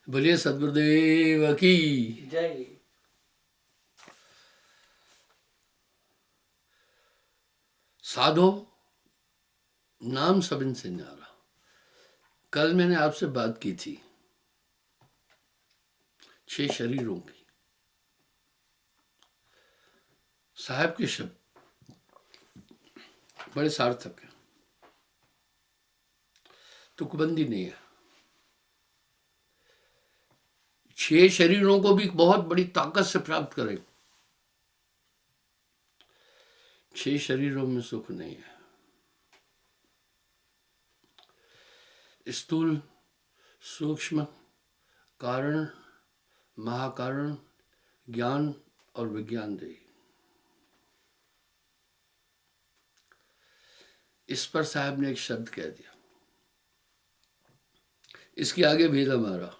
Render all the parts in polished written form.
बोलिए सदगुरुदेव की जय। साधो नाम सब इनसे न्यारा। कल मैंने आपसे बात की थी 6 शरीरों की। साहब के शब्द बड़े सार्थक हैं, तुकबंदी नहीं है। 6 शरीरों को भी बहुत बड़ी ताकत से प्राप्त करें। 6 शरीरों में सुख नहीं है। स्थूल, सूक्ष्म, कारण, महाकारण, ज्ञान और विज्ञान देही। इस पर साहब ने एक शब्द कह दिया, इसके आगे भेद हमारा।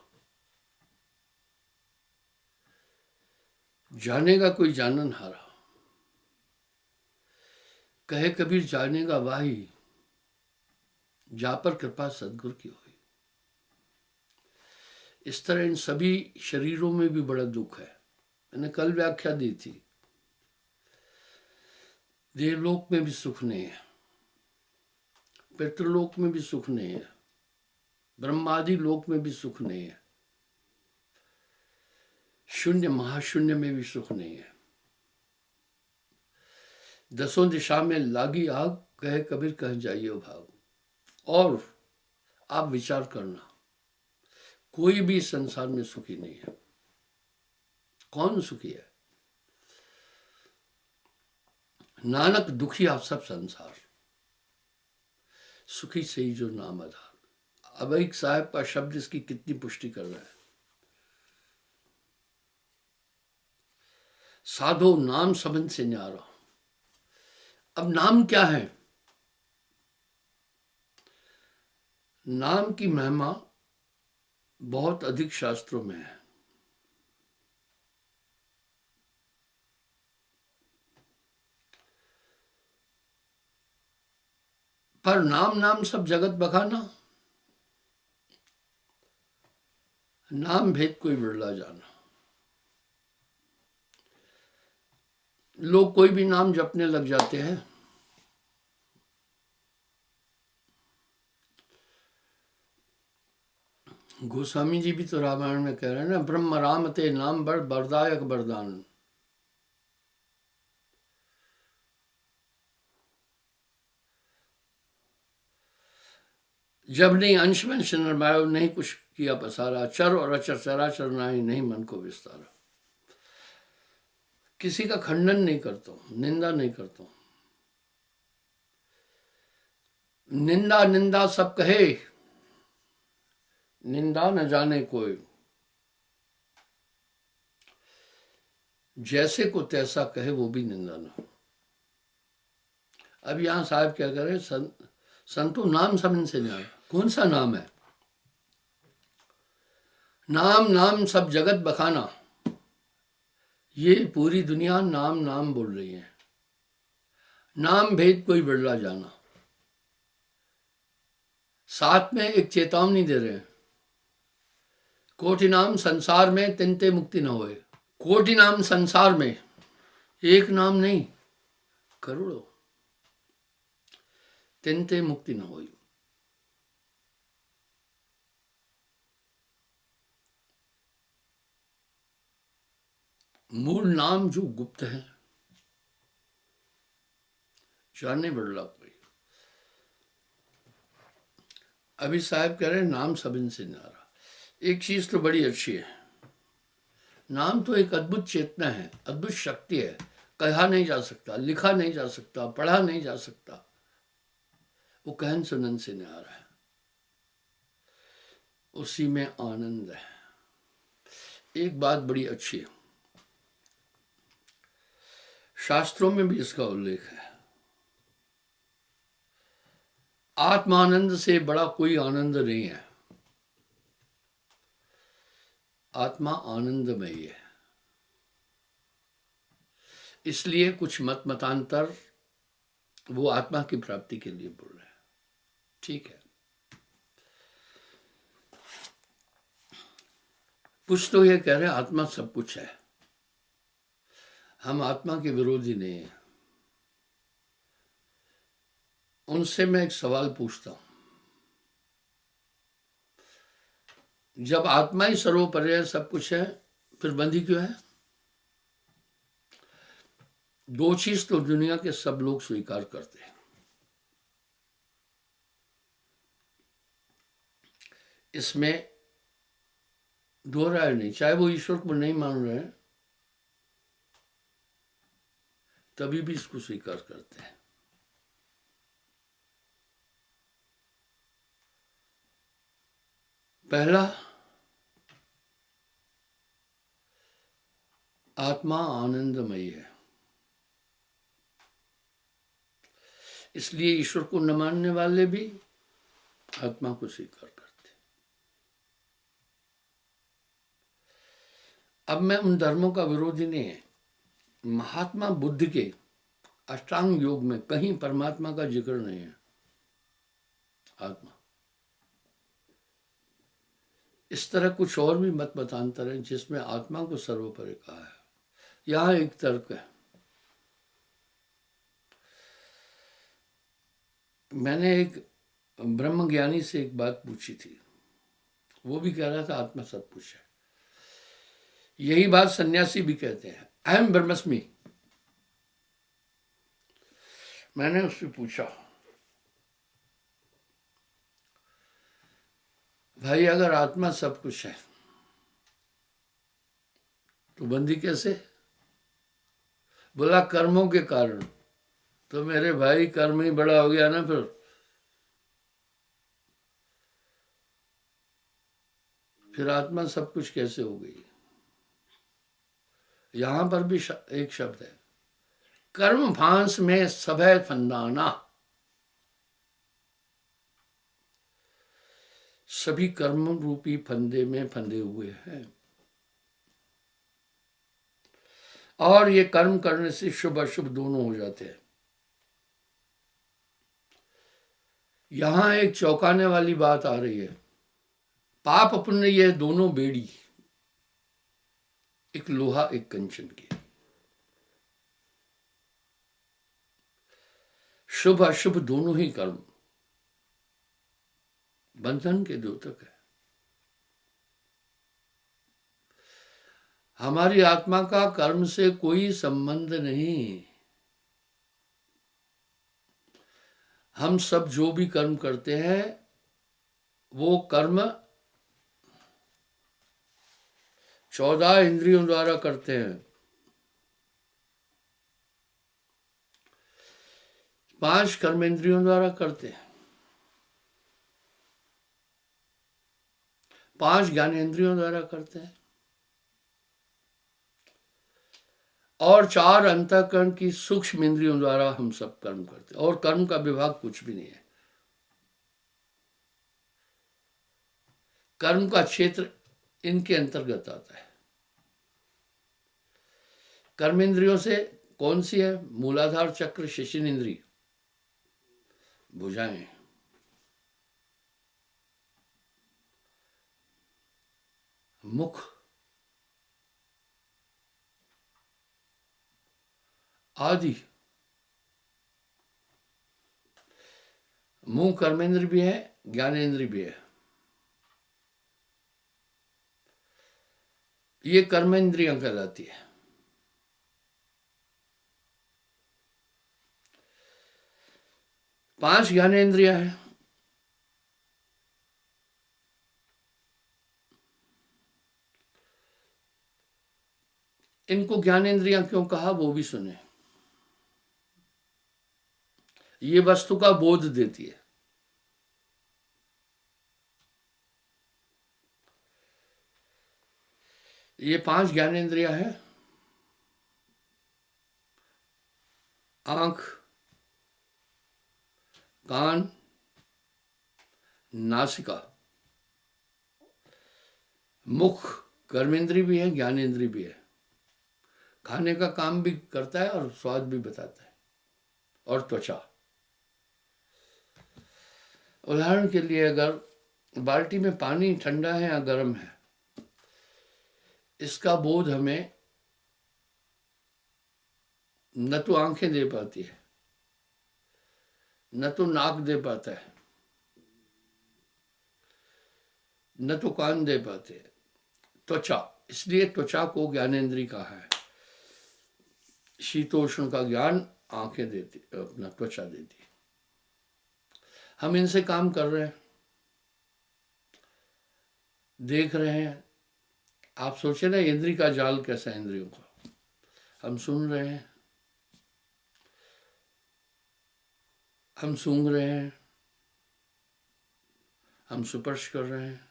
जानेगा कोई जानन हारा, कहे कबीर जानेगा वाही, जा पर कृपा सदगुरु की हुई। इस तरह इन सभी शरीरों में भी बड़ा दुख है। मैंने कल व्याख्या दी थी, देवलोक में भी सुख नहीं है, पितृलोक में भी सुख नहीं है, ब्रह्मादि लोक में भी सुख नहीं है, शून्य महाशून्य में भी सुख नहीं है। 10 दिशा में लागी आग, कहे कबीर कह जाइए भाग। और आप विचार करना, कोई भी संसार में सुखी नहीं है। कौन सुखी है? नानक दुखी आप सब संसार, सुखी से ही जो नाम आधार। अब एक साहब का शब्द इसकी कितनी पुष्टि कर रहा है। साधो नाम सबन से न्यारा। अब नाम क्या है? नाम की महिमा बहुत अधिक शास्त्रों में है। पर नाम नाम सब जगत बखाना, नाम भेद कोई बिरला जाना। लोग कोई भी नाम जपने लग जाते हैं। गोस्वामी जी भी तो रामायण में कह रहे हैं ना, ब्रह्म राम ते नाम बड़ बरदायक बरदान। जब नहीं अंश में नरमायो, नहीं कुछ किया पसारा, चर और अचर चराचर नाही, नहीं मन को विस्तारा। किसी का खंडन नहीं करता हूं, निंदा नहीं करता हूं। निंदा निंदा सब कहे, निंदा न जाने कोई, जैसे को तैसा कहे वो भी निंदा ना। अब यहां साहब क्या करें, संतो नाम सब इनसे न्यारा। कौन सा नाम है? नाम नाम सब जगत बखाना। ये पूरी दुनिया नाम नाम बोल रही है। नाम भेद कोई बिरला जाना। साथ में एक चेतावनी दे रहे हैं, कोटि नाम संसार में तिनते मुक्ति न होए। कोटि नाम संसार में, एक नाम नहीं, करोड़ों, तिनते मुक्ति न होई। मूल नाम जो गुप्त है, जाने बिरला कोई। अभी साहब कह रहे हैं नाम सब इनसे न्यारा। एक चीज तो बड़ी अच्छी है, नाम तो एक अद्भुत चेतना है, अद्भुत शक्ति है। कहा नहीं जा सकता, लिखा नहीं जा सकता, पढ़ा नहीं जा सकता। वो कहन सुनन से न्यारा है, उसी में आनंद है। एक बात बड़ी अच्छी है, शास्त्रों में भी इसका उल्लेख है, आत्मानंद से बड़ा कोई आनंद नहीं है। आत्मा आनंदमयी है। इसलिए कुछ मत मतांतर वो आत्मा की प्राप्ति के लिए बोल रहे हैं। ठीक है। कुछ तो ये कह रहे हैं आत्मा सब कुछ है, हम आत्मा के विरोधी नहीं हैं। उनसे मैं एक सवाल पूछता हूं, जब आत्मा ही सर्वोपरि है, सब कुछ है, फिर बंदी क्यों है? दो चीज तो दुनिया के सब लोग स्वीकार करते हैं, इसमें दो राय नहीं। चाहे वो ईश्वर को नहीं मान रहे हैं तभी भी इसको स्वीकार करते हैं। पहला, आत्मा आनंदमयी है, इसलिए ईश्वर को न मानने वाले भी आत्मा को स्वीकार करते हैं। अब मैं उन धर्मों का विरोधी नहीं है। महात्मा बुद्ध के अष्टांग योग में कहीं परमात्मा का जिक्र नहीं है। आत्मा, इस तरह कुछ और भी मत मतांतर है जिसमें आत्मा को सर्वोपरि कहा है। यहां एक तर्क है। मैंने एक ब्रह्मज्ञानी से एक बात पूछी थी, वो भी कह रहा था आत्मा सब कुछ है। यही बात सन्यासी भी कहते हैं, अहम ब्रह्मस्मि। मैंने उससे पूछा, भाई अगर आत्मा सब कुछ है तो बंदी कैसे? बोला कर्मों के कारण। तो मेरे भाई कर्म ही बड़ा हो गया ना, फिर आत्मा सब कुछ कैसे हो गई? यहां पर भी एक शब्द है, कर्म फांस में सभय फंदाना। सभी कर्म रूपी फंदे में फंदे हुए हैं, और ये कर्म करने से शुभ अशुभ दोनों हो जाते हैं। यहां एक चौंकाने वाली बात आ रही है। पाप पुण्य ये दोनों बेड़ी, एक लोहा एक कंचन की, शुभ अशुभ दोनों ही कर्म बंधन के द्योतक है। हमारी आत्मा का कर्म से कोई संबंध नहीं। हम सब जो भी कर्म करते हैं वो कर्म 14 इंद्रियों द्वारा करते हैं। 5 कर्म इंद्रियों द्वारा करते हैं, 5 ज्ञानेंद्रियों द्वारा करते हैं, और 4 अंतःकरण की सूक्ष्म इंद्रियों द्वारा हम सब कर्म करते हैं। और कर्म का विभाग कुछ भी नहीं है। कर्म का क्षेत्र इनके अंतर्गत आता है। कर्म इंद्रियों से कौन सी है? मूलाधार चक्र, शिशिन इंद्री, भुजाएं, मुख, आदि। मुंह कर्मेंद्र भी है, ज्ञानेंद्र भी है। ये कर्मेंद्रियां कहलाती है। पांच ज्ञानेंद्रियां हैं। इनको ज्ञानेंद्रियां क्यों कहा वो भी सुने। ये वस्तु का बोध देती है। ये 5 ज्ञानेंद्रियां हैं। आंख, कान, नासिका, मुख कर्मेंद्री भी है, ज्ञानेंद्री भी है। खाने का काम भी करता है और स्वाद भी बताता है। और त्वचा। उदाहरण के लिए अगर बाल्टी में पानी ठंडा है या गर्म है इसका बोध हमें न तो आंखें दे पाती है, न तो नाक दे पाता है, न तो कान दे पाते हैं। त्वचा, इसलिए त्वचा को ज्ञानेंद्री कहा है। शीतोष्ण का ज्ञान आंखें देती, अपना त्वचा देती। हम इनसे काम कर रहे हैं, देख रहे हैं। आप सोचे ना इंद्री का जाल कैसा है इंद्रियों का। हम सुन रहे हैं, हम सूंघ रहे हैं, हम स्पर्श कर रहे हैं।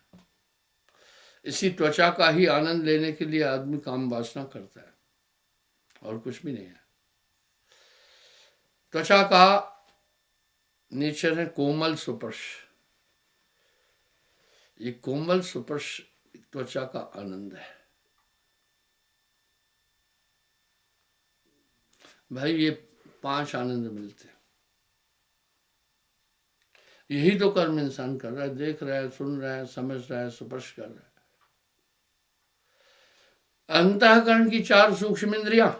इसी त्वचा का ही आनंद लेने के लिए आदमी काम वासना करता है, और कुछ भी नहीं है। त्वचा का नेचर है कोमल स्पर्श। ये कोमल स्पर्श त्वचा का आनंद है। भाई ये 5 आनंद मिलते हैं। यही तो कर्म इंसान कर रहा है, देख रहा है, सुन रहा है, समझ रहा है, स्पर्श कर रहा है। अंतःकरण की 4 सूक्ष्म इंद्रियां,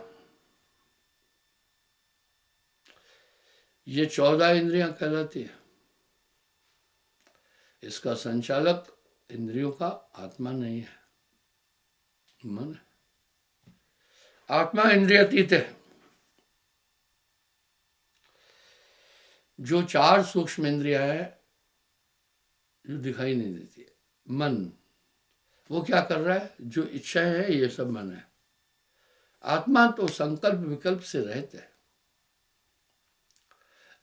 ये 14 इंद्रियां कहलाती है। इसका संचालक इंद्रियों का आत्मा नहीं है, मन है। आत्मा इंद्रियातीत है। जो 4 सूक्ष्म इंद्रियां है जो दिखाई नहीं देती है, मन, वो क्या कर रहा है? जो इच्छा है ये सब मन है। आत्मा तो संकल्प विकल्प से रहित है।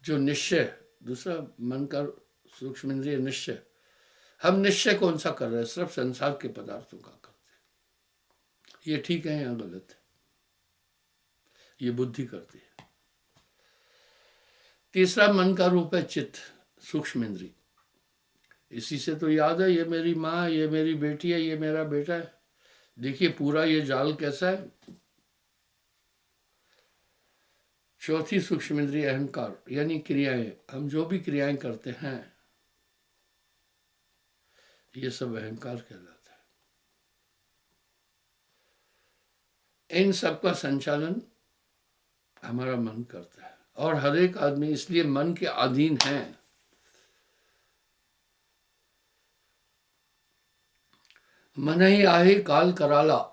जो निश्चय, दूसरा मन का सूक्ष्म इंद्रिय निश्चय। हम निश्चय कौन सा कर रहे हैं? सिर्फ संसार के पदार्थों का करते हैं। ये ठीक है या गलत है? ये बुद्धि करती है। तीसरा मन का रूप है चित्त, सूक्ष्म इंद्रिय। इसी से तो याद है, ये मेरी माँ, ये मेरी बेटी है, ये मेरा बेटा है। देखिए पूरा ये जाल कैसा है। चौथी सूक्ष्म इंद्रिय अहंकार, यानी क्रियाएं। हम जो भी क्रियाएं करते हैं ये सब अहंकार कहलाता है। इन सब का संचालन हमारा मन करता है, और हर एक आदमी इसलिए मन के अधीन है। मन ही आहे काल कराला,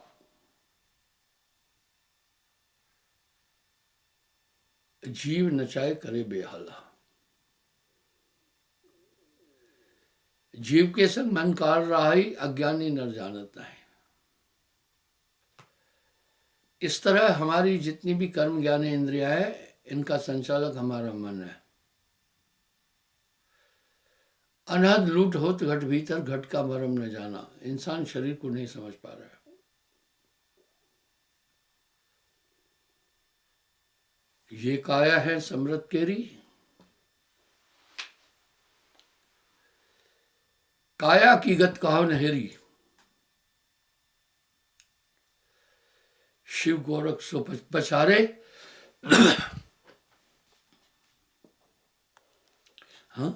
जीव नचाए करे बेहाला। जीव के संग मन कार रहाई, अज्ञानी नर जानत नहीं। इस तरह हमारी जितनी भी कर्म ज्ञान इंद्रियां है, इनका संचालक हमारा मन है। अनहद लूट होत घट भीतर, घट का मरम न जाना। इंसान शरीर को नहीं समझ पा रहा है। ये काया है समृत केरी, काया की गत कहो नहेरी। शिव गोरख सो पछारे, हाँ,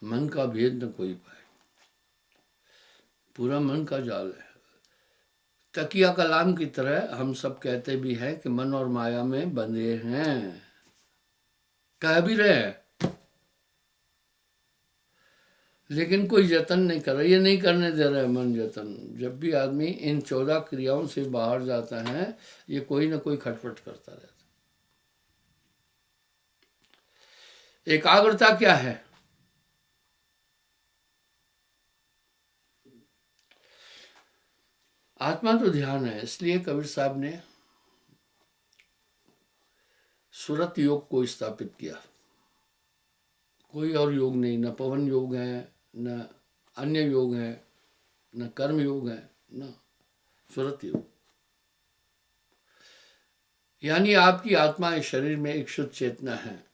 मन का भेद न कोई पाए। पूरा मन का जाल है। तकिया कलाम की तरह हम सब कहते भी हैं कि मन और माया में बंधे हैं, कह भी रहे हैं, लेकिन कोई जतन नहीं कर रहा। ये नहीं करने दे रहा है मन जतन। जब भी आदमी इन 14 क्रियाओं से बाहर जाता है, ये कोई ना कोई खटपट करता रहता है। एकाग्रता क्या है? आत्मा तो ध्यान है। इसलिए कबीर साहब ने सुरत योग को स्थापित किया। कोई और योग नहीं, न पवन योग है, न अन्य योग है, न कर्म योग है, न सुरत योग। यानी आपकी आत्मा इस शरीर में एक शुद्ध चेतना है,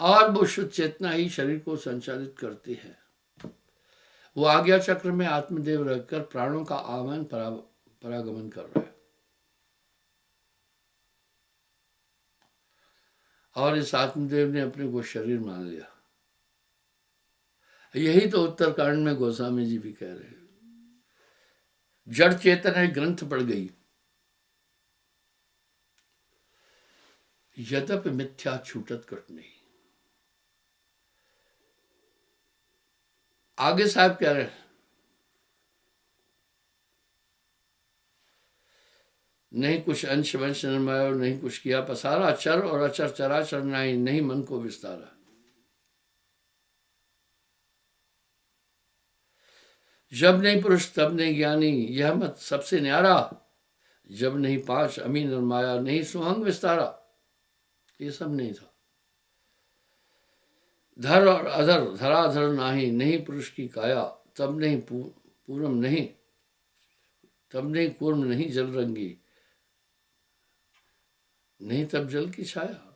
और वो शुद्ध चेतना ही शरीर को संचालित करती है। वो आज्ञा चक्र में आत्मदेव रहकर प्राणों का आगमन परागमन कर रहा है। और इस आत्मदेव ने अपने को शरीर मान लिया। यही तो उत्तरकांड में गोस्वामी जी भी कह रहे हैं। जड़ चेतन है ग्रंथ पड़ गई, यद्यप मिथ्या छूटत कट नहीं। आगे साहब कह रहे हैं, नहीं कुछ अंश वंश निर्मायो, नहीं कुछ किया पसारा, चर और अचर चराचर नहीं, नहीं मन को विस्तारा। जब नहीं पुरुष तब नहीं ज्ञानी, यह मत सबसे न्यारा, जब नहीं पांच अमी निर्माया, नहीं सुहंग विस्तारा। ये सब नहीं था। धर और अधर धराधर नाही, नहीं पुरुष की काया, तब नहीं पूरम नहीं, तब नहीं कूर्म नहीं जल रंगी, नहीं तब जल की छाया।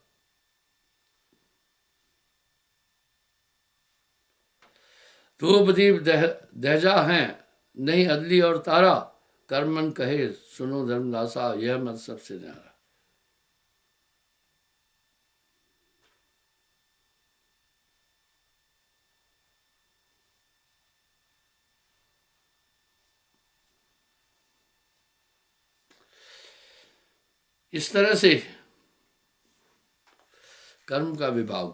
धूप दीप दहजा हैं, नहीं अदली और तारा, कर्मन कहे सुनो धर्मदासा, यह मत सबसे न्यारा। इस तरह से कर्म का विभाग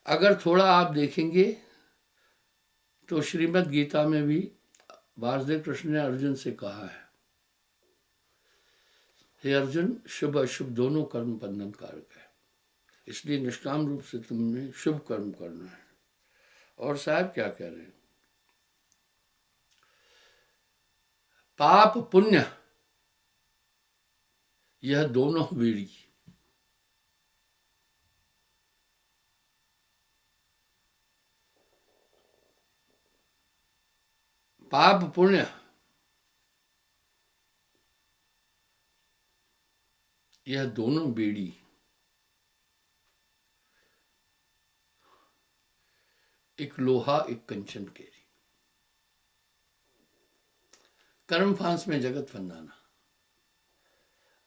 अगर थोड़ा आप देखेंगे तो श्रीमद् गीता में भी वासुदेव कृष्ण ने अर्जुन से कहा है, हे अर्जुन, शुभ अशुभ दोनों कर्म बंधन कारक है, इसलिए निष्काम रूप से तुमने शुभ कर्म करना है। और साहब क्या कह रहे हैं, पाप पुण्य यह दोनों बीड़ी, पाप पुण्य यह दोनों बीड़ी एक लोहा एक कंचन केरी। कर्म फांस में जगत फंदाना,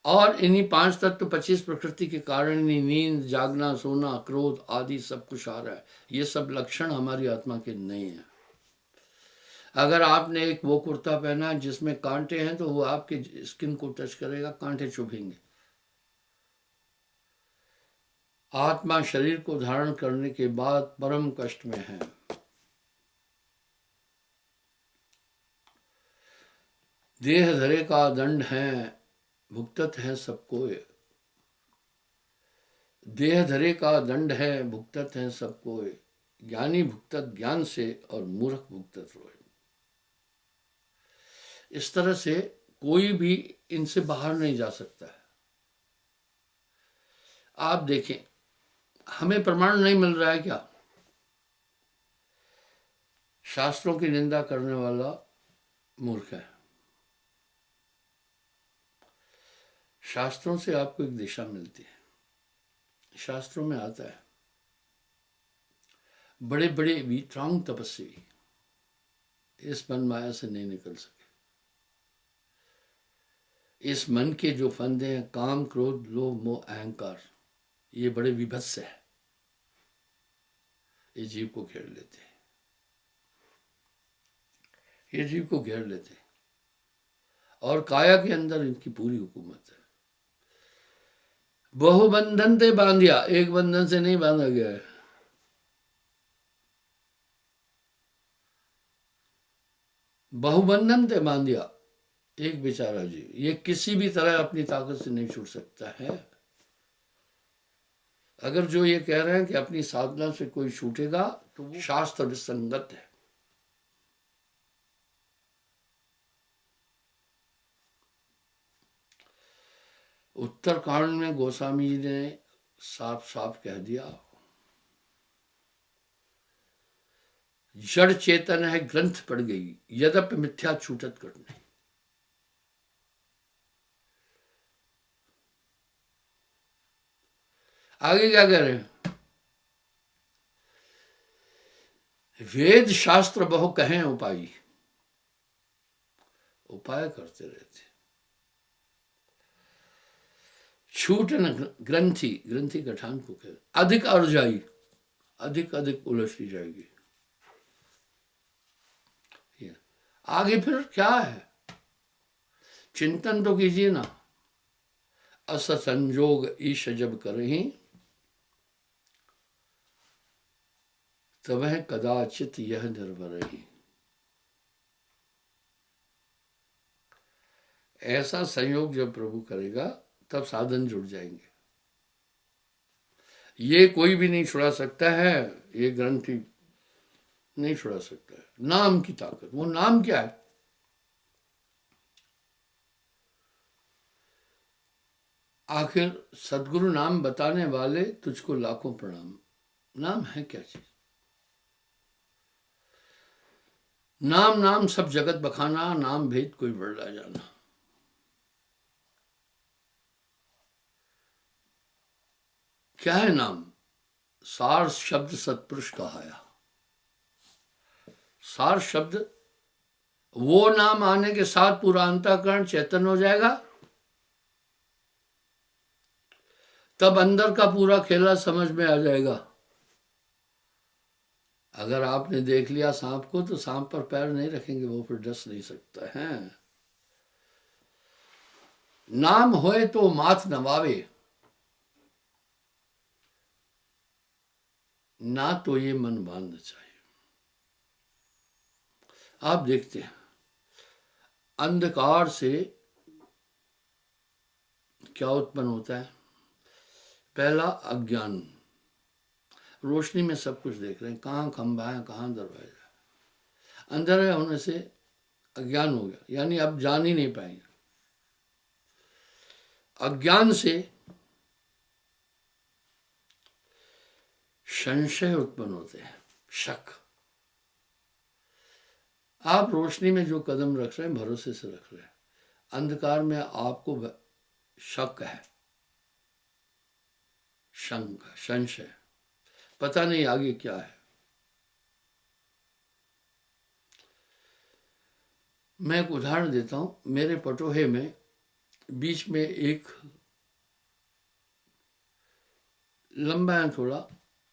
और इन्हीं पांच तत्व 25 प्रकृति के कारण ही नींद, जागना, सोना, क्रोध आदि सब कुछ आ रहा है। ये सब लक्षण हमारी आत्मा के नहीं है। अगर आपने एक वो कुर्ता पहना जिसमें कांटे हैं तो वो आपके स्किन को टच करेगा, कांटे चुभेंगे। आत्मा शरीर को धारण करने के बाद परम कष्ट में है। देह धरे का दंड है, भुगतत है सबको, देह धरे का दंड है, भुगतत है सबको, ज्ञानी भुगतत ज्ञान से और मूर्ख भुगतत रोए। इस तरह से कोई भी इनसे बाहर नहीं जा सकता है। आप देखें, हमें प्रमाण नहीं मिल रहा है क्या? शास्त्रों की निंदा करने वाला मूर्ख है। शास्त्रों से आपको एक दिशा मिलती है। शास्त्रों में आता है, बड़े बड़े वीतरांग तपस्वी इस मन माया से नहीं निकल सके। इस मन के जो फंदे हैं, काम, क्रोध, लोभ, मोह, अहंकार, ये बड़े विभत्स है। ये जीव को घेर लेते हैं, ये जीव को घेर लेते हैं, और काया के अंदर इनकी पूरी हुकूमत है। बहुबंधन ते बांधिया, एक बंधन से नहीं बांधा गया है। बहुबंधन ते बांधिया, एक बेचारा जीव, ये किसी भी तरह अपनी ताकत से नहीं छूट सकता है। अगर जो ये कह रहे हैं कि अपनी साधना से कोई छूटेगा तो वो शास्त्र विसंगत है। उत्तरकांड में गोस्वामी जी ने साफ साफ कह दिया, जड़ चेतन है ग्रंथ पड़ गई, यद्यप मिथ्या छूटत कट नहीं। आगे क्या कह रहे हैं, वेद शास्त्र बहु कहें उपाय, उपाय करते रहते, छूट न ग्रंथि, ग्रंथि गठान को कह, अधिक अर्जाई, अधिक अधिक उलझती जाएगी। आगे फिर क्या है? चिंतन तो कीजिए ना। अस संजोग ईश जब करहीं, तब कदाचित यह निर्भरही। ऐसा संयोग जब प्रभु करेगा तब साधन जुड़ जाएंगे। ये कोई भी नहीं छुड़ा सकता है, ये ग्रंथि नहीं छुड़ा सकता है। नाम की ताकत। वो नाम क्या है? आखिर सदगुरु नाम बताने वाले तुझको लाखों प्रणाम। नाम है क्या चीज? नाम नाम सब जगत बखाना, नाम भेद कोई बदला जाना। क्या है नाम? सार शब्द सतपुरुष कहाया। सार शब्द, वो नाम आने के साथ पूरा अंतःकरण चैतन्य हो जाएगा, तब अंदर का पूरा खेला समझ में आ जाएगा। अगर आपने देख लिया सांप को तो सांप पर पैर नहीं रखेंगे, वो फिर डस नहीं सकता है। नाम होए तो माथ नवावे, ना तो ये मन बांध चाहिए। आप देखते हैं अंधकार से क्या उत्पन्न होता है? पहला अज्ञान। रोशनी में सब कुछ देख रहे हैं, कहाँ खंभा है, कहाँ दरवाजा है। अंधेरे होने से अज्ञान हो गया, यानी अब जान ही नहीं पाएंगे। अज्ञान से संशय उत्पन्न होते हैं, शक। आप रोशनी में जो कदम रख रहे हैं भरोसे से रख रहे हैं, अंधकार में आपको शक है, शंका, संशय, पता नहीं आगे क्या है। मैं एक उदाहरण देता हूं। मेरे पटोहे में बीच में एक लंबा है थोड़ा,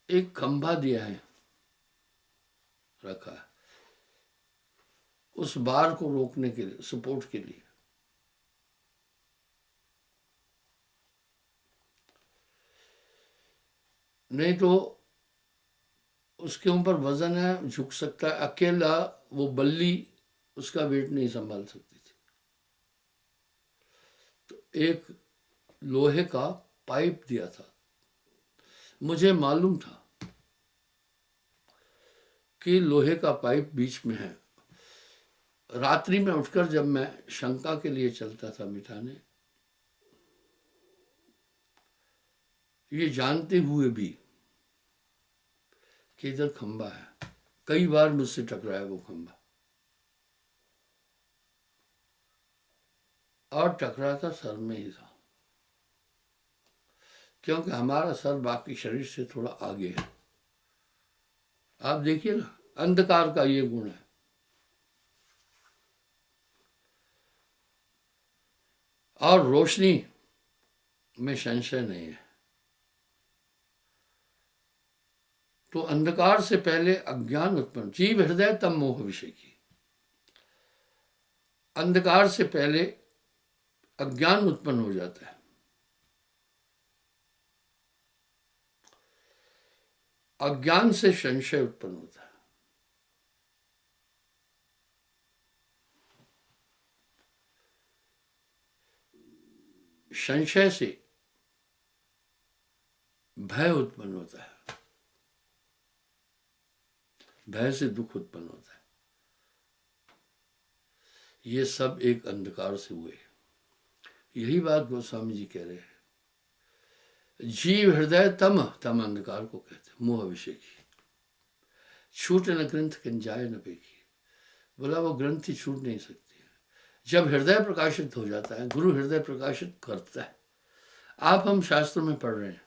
एक खंभा दिया है, रखा है उस बार को रोकने के लिए, सपोर्ट के लिए। नहीं तो उसके ऊपर वजन है, झुक सकता है। अकेला वो बल्ली उसका वेट नहीं संभाल सकती थी। तो एक लोहे का पाइप दिया था। मुझे मालूम था कि लोहे का पाइप बीच में है। रात्रि में उठकर जब मैं शंका के लिए चलता था मिठाने, ये जानते हुए भी कि इधर खंबा है, कई बार मुझसे टकराया वो खंबा, और टकराता सर में ही था, क्योंकि हमारा सर बाकी शरीर से थोड़ा आगे है। आप देखिए ना, अंधकार का ये गुण है। और रोशनी में संशय नहीं है। तो अंधकार से पहले अज्ञान उत्पन्न, जीव हृदय तब मोह विषय की। अंधकार से पहले अज्ञान उत्पन्न हो जाता है। अज्ञान से संशय उत्पन्न होता है। संशय से भय उत्पन्न होता है, भय से दुख उत्पन्न होता है। ये सब एक अंधकार से हुए। यही बात गोस्वामी जी कह रहे हैं। जीव हृदय तम, तम अंधकार को कहते हैं, मोह विषय की। छूट न ग्रंथ किंजाय न पेखी। बोला वो ग्रंथि छूट नहीं सकती है। जब हृदय प्रकाशित हो जाता है, गुरु हृदय प्रकाशित करता है। आप हम शास्त्रों में पढ़ रहे हैं,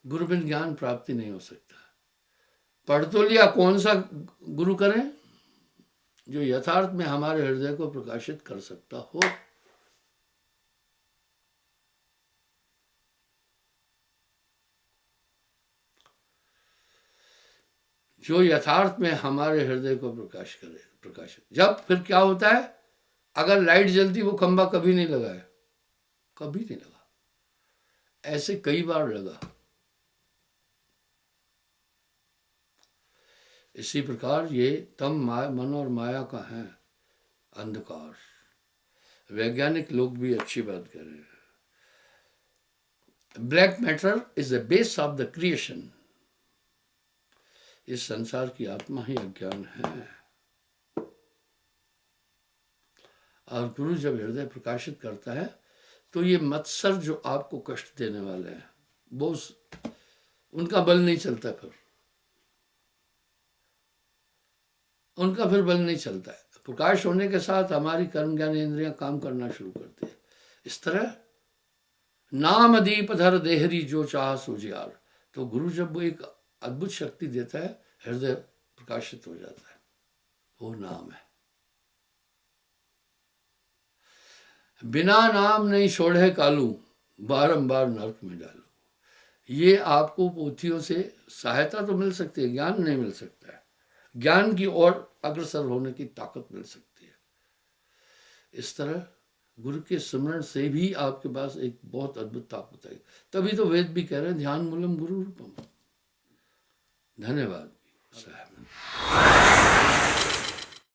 गुरु बिन ज्ञान प्राप्ति नहीं हो सकता। पढ़ तो लिया, कौन सा गुरु करें? जो यथार्थ में हमारे हृदय को प्रकाशित कर सकता हो। जो यथार्थ में हमारे हृदय को प्रकाश करे, प्रकाशित। जब फिर क्या होता है, अगर लाइट जलती वो खंबा कभी नहीं लगा है, कभी नहीं लगा, ऐसे कई बार लगा। इसी प्रकार ये तम माया, मन और माया का है अंधकार। वैज्ञानिक लोग भी अच्छी बात कर रहे हैं। Black matter is the base of the creation. इस संसार की आत्मा ही अज्ञान है। और गुरु जब हृदय प्रकाशित करता है तो ये मत्सर जो आपको कष्ट देने वाले हैं वो उनका बल नहीं चलता, फिर उनका फिर बल नहीं चलता है। प्रकाश होने के साथ हमारी कर्म ज्ञान इंद्रियां काम करना शुरू करती है। इस तरह नाम दीप धर देहरी जो चाह सुजियार। तो गुरु जब वो एक अद्भुत शक्ति देता है, हृदय प्रकाशित हो जाता है, वो नाम है। बिना नाम नहीं छोड़े कालू, बारंबार नरक में डालू। ये आपको पोथियों से सहायता तो मिल सकती है, ज्ञान नहीं मिल सकता है। ज्ञान की ओर अग्रसर होने की ताकत मिल सकती है। इस तरह गुरु के स्मरण से भी आपके पास एक बहुत अद्भुत ताकत है। तभी तो वेद भी कह रहे हैं ध्यान मूलम गुरु रूपम। धन्यवाद साहब।